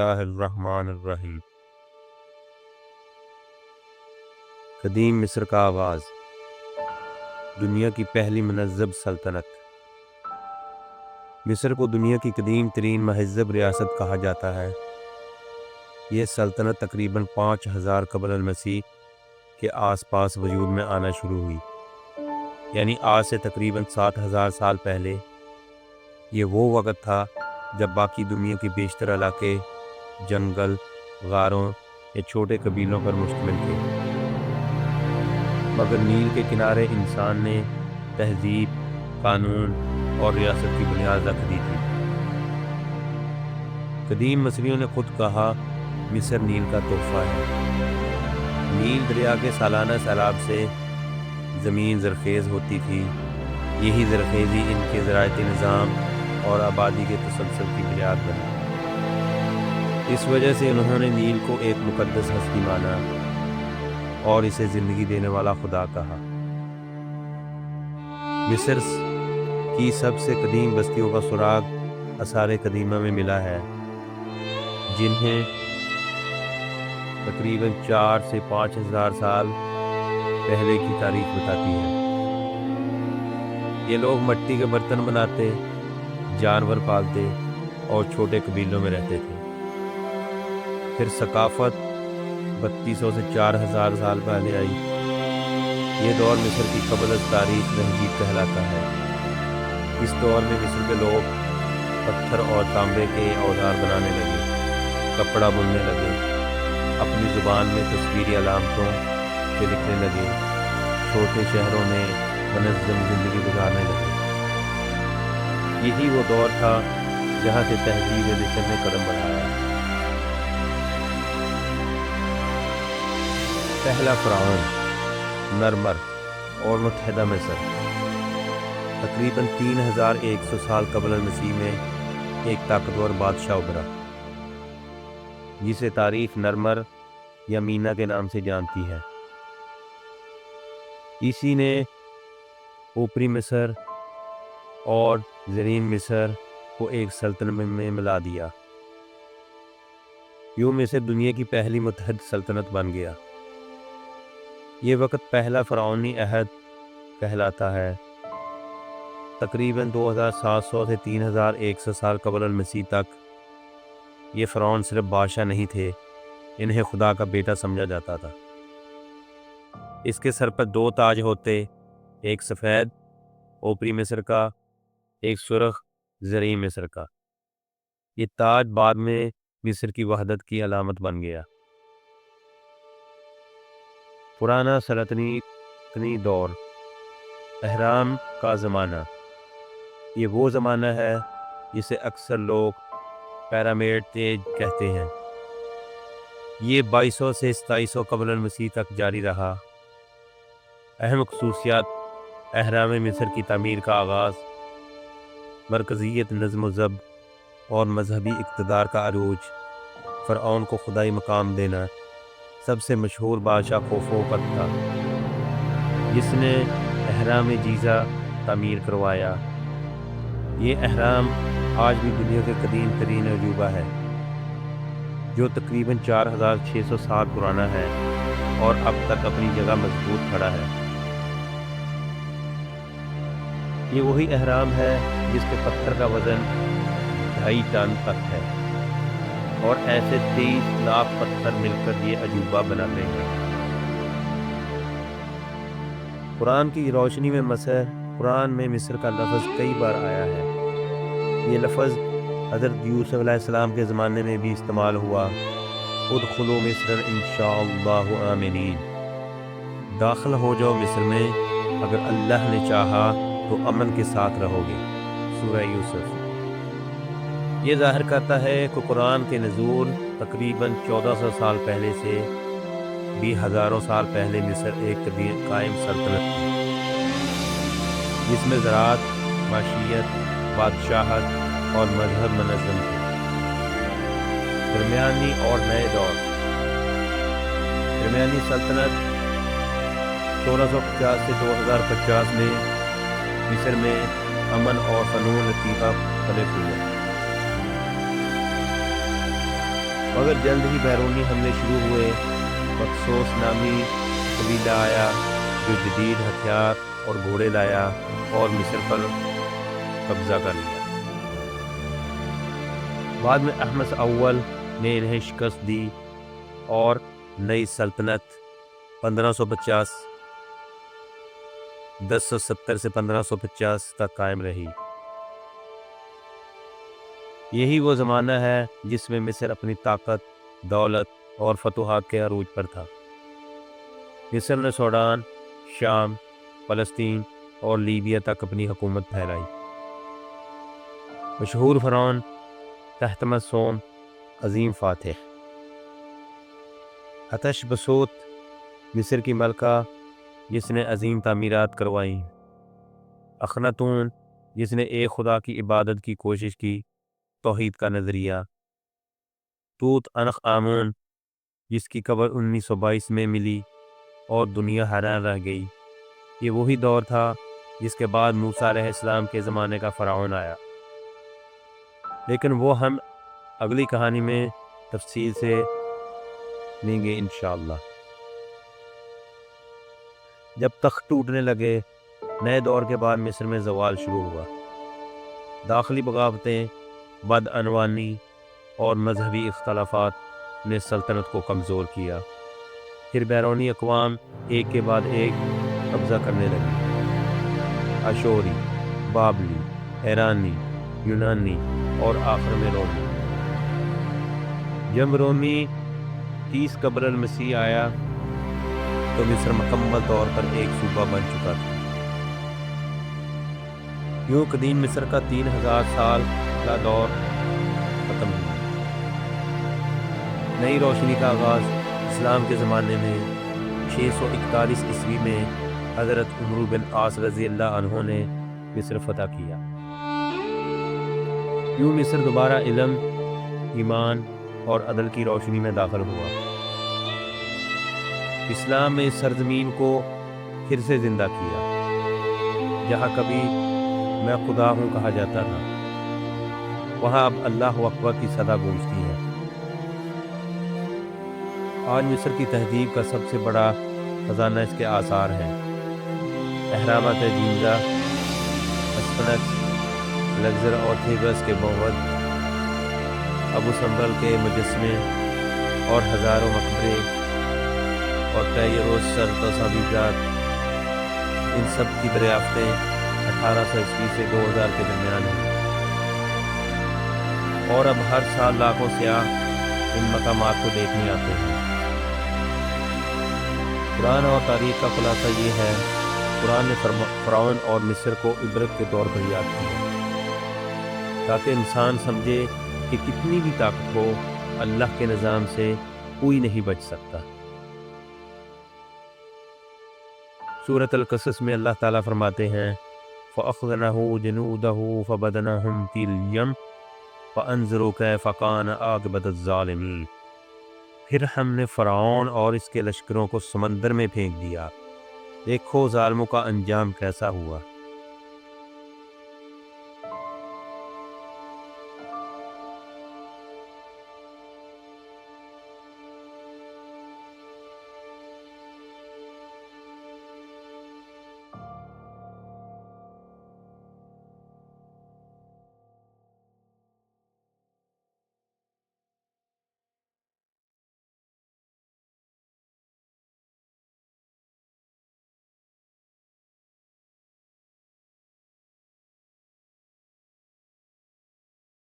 اللہ الرحمن الرحیم۔ قدیم مصر کا آغاز، دنیا کی پہلی مہذب سلطنت۔ مصر کو دنیا کی قدیم ترین مہذب ریاست کہا جاتا ہے۔ یہ سلطنت تقریباً 5000 قبل المسیح کے آس پاس وجود میں آنا شروع ہوئی، یعنی آج سے تقریباً 7000 سال پہلے۔ یہ وہ وقت تھا جب باقی دنیا کے بیشتر علاقے جنگل، غاروں یا چھوٹے قبیلوں پر مشتمل تھے، مگر نیل کے کنارے انسان نے تہذیب، قانون اور ریاست کی بنیاد رکھ دی تھی۔ قدیم مصریوں نے خود کہا، مصر نیل کا تحفہ ہے۔ نیل دریا کے سالانہ سیلاب سے زمین زرخیز ہوتی تھی۔ یہی زرخیزی ان کے زراعتی نظام اور آبادی کے تسلسل کی بنیاد بنی۔ اس وجہ سے انہوں نے نیل کو ایک مقدس ہستی مانا اور اسے زندگی دینے والا خدا کہا۔ مصر کی سب سے قدیم بستیوں کا سراغ آثار قدیمہ میں ملا ہے، جنہیں تقریباً 4 سے 5000 سال پہلے کی تاریخ بتاتی ہے۔ یہ لوگ مٹی کے برتن بناتے، جانور پالتے اور چھوٹے قبیلوں میں رہتے تھے۔ پھر ثقافت 3200 سے 4000 سال پہلے آئی۔ یہ دور مصر کی قبل از تاریخ تہذیب کہلاتا ہے۔ اس دور میں مصر کے لوگ پتھر اور تانبے کے اوزار بنانے لگے، کپڑا بننے لگے، اپنی زبان میں تصویری علامتوں سے لکھنے لگے، چھوٹے شہروں میں منظم زندگی گزارنے لگے۔ یہی وہ دور تھا جہاں سے تہذیب مصر نے قدم بڑھایا۔ پہلا فرعون نرمر اور متحدہ مصر تقریباً 3100 سال قبل المسیح میں ایک طاقتور بادشاہ ابھرا، جسے تاریخ نرمر یا مینا کے نام سے جانتی ہے۔ اسی نے اوپری مصر اور زرین مصر کو ایک سلطنت میں ملا دیا۔ یوں مصر دنیا کی پہلی متحد سلطنت بن گیا۔ یہ وقت پہلا فرعونی عہد کہلاتا ہے۔ تقریباً 2700 سے 3100 سال قبل المسیح تک یہ فرعون صرف بادشاہ نہیں تھے، انہیں خدا کا بیٹا سمجھا جاتا تھا۔ اس کے سر پر 2 تاج ہوتے، ایک سفید اوپری مصر کا، ایک سرخ زرعی مصر کا۔ یہ تاج بعد میں مصر کی وحدت کی علامت بن گیا۔ پرانا سلطنتی دور، اہرام کا زمانہ۔ یہ وہ زمانہ ہے جسے اکثر لوگ پیرامڈ ایج کہتے ہیں۔ یہ 2200 سے 2700 قبل المسیح تک جاری رہا۔ اہم خصوصیات: اہرام مصر کی تعمیر کا آغاز، مرکزیت، نظم و ضبط اور مذہبی اقتدار کا عروج، فرعون کو خدائی مقام دینا۔ سب سے مشہور بادشاہ خوفو تھا، جس نے اہرام جیزہ تعمیر کروایا۔ یہ اہرام آج بھی دنیا کے قدیم ترین عجوبہ ہے، جو تقریباً 4600 سال پرانا ہے اور اب تک اپنی جگہ مضبوط کھڑا ہے۔ یہ وہی اہرام ہے جس کے پتھر کا وزن 2.5 ٹن تک ہے، اور ایسے 23 لاکھ پتھر مل کر یہ عجوبہ بناتے ہیں۔ قرآن کی روشنی میں مصر، قرآن میں مصر کا لفظ کئی بار آیا ہے۔ یہ لفظ حضرت یوسف علیہ السلام کے زمانے میں بھی استعمال ہوا، ادخلوا مصر انشاءاللہ آمنین، داخل ہو جاؤ مصر میں، اگر اللہ نے چاہا تو امن کے ساتھ رہو گے۔ سورہ یوسف۔ یہ ظاہر کرتا ہے کہ قرآن کے نزول تقریباً 1400 سال پہلے سے بھی ہزاروں سال پہلے مصر ایک قائم سلطنت تھی، جس میں زراعت، معیشت، بادشاہت اور مذہب منظم تھے۔ درمیانی اور نئے دور۔ درمیانی سلطنت 1650 سے 2050 میں مصر میں امن اور فنون لطیفہ پھلے پھولے۔ مگر جلد ہی بیرونی حملے شروع ہوئے۔ بکسوس نامی قبیلہ آیا جو جدید ہتھیار اور گھوڑے لایا اور مصر پر قبضہ کر لیا۔ بعد میں احمس اول نے انہیں شکست دی اور نئی سلطنت 1550 1070 سے 1550 تک قائم رہی۔ یہی وہ زمانہ ہے جس میں مصر اپنی طاقت، دولت اور فتوحات کے عروج پر تھا۔ مصر نے سوڈان، شام، فلسطین اور لیبیا تک اپنی حکومت پھیلائی۔ مشہور فرعون تحتمسون عظیم فاتح، حتش بسوت مصر کی ملکہ جس نے عظیم تعمیرات کروائیں، اخناتون جس نے ایک خدا کی عبادت کی کوشش کی، توحید کا نظریہ، توت عنخ آمون جس کی قبر 1922 میں ملی اور دنیا حیران رہ گئی۔ یہ وہی دور تھا جس کے بعد موسیٰ علیہ السلام کے زمانے کا فرعون آیا، لیکن وہ ہم اگلی کہانی میں تفصیل سے لیں گے انشاءاللہ۔ جب تخت ٹوٹنے لگے، نئے دور کے بعد مصر میں زوال شروع ہوا۔ داخلی بغاوتیں، بدعنوانی اور مذہبی اختلافات نے سلطنت کو کمزور کیا۔ پھر بیرونی اقوام ایک کے بعد ایک قبضہ کرنے لگی، اشوری، بابلی، ایرانی، یونانی اور آخر میں رومی۔ جب رومی 30 قبل المسیح آیا تو مصر مکمل طور پر ایک صوبہ بن چکا تھا۔ یوں قدیم مصر کا 3000 سال کا دور ختم ہوا۔ نئی روشنی کا آغاز اسلام کے زمانے میں 641 عیسوی میں حضرت عمرو بن عاص رضی اللہ عنہ نے مصر فتح کیا۔ یوں مصر دوبارہ علم، ایمان اور عدل کی روشنی میں داخل ہوا۔ اسلام نے اس سرزمین کو پھر سے زندہ کیا، جہاں کبھی میں خدا ہوں کہا جاتا تھا، وہاں اب اللہ اکبر کی صدا گونجتی ہے۔ آج مصر کی تہذیب کا سب سے بڑا خزانہ اس کے آثار ہیں۔ اہرامات گیزا، اسفنکس، لگزر اور تھیبرس کے معبد، ابو سمبل کے مجسمے اور ہزاروں مقبرے اور تیروس سر تصاویرات، ان سب کی دریافتیں 1800 عیسوی سے 2000 کے درمیان ہیں، اور اب ہر سال لاکھوں سیاح ان مقامات کو دیکھنے آتے ہیں۔ قرآن اور تاریخ کا خلاصہ یہ ہے، قرآن نے فرعون اور مصر کو عبرت کے طور پر یاد کیا، تاکہ انسان سمجھے کہ کتنی بھی طاقت ہو، اللہ کے نظام سے کوئی نہیں بچ سکتا۔ سورۃ القصص میں اللہ تعالیٰ فرماتے ہیں فَأَخَذْنَاهُ جُنُودَهُ فَبَدَنَاهُمْ فِي الْيَمِّ فَانظُرُوا كَيْفَ كَانَ عَاقِبَةُ الظَّالِمِينَ۔ پھر ہم نے فرعون اور اس کے لشکروں کو سمندر میں پھینک دیا، دیکھو ظالموں کا انجام کیسا ہوا۔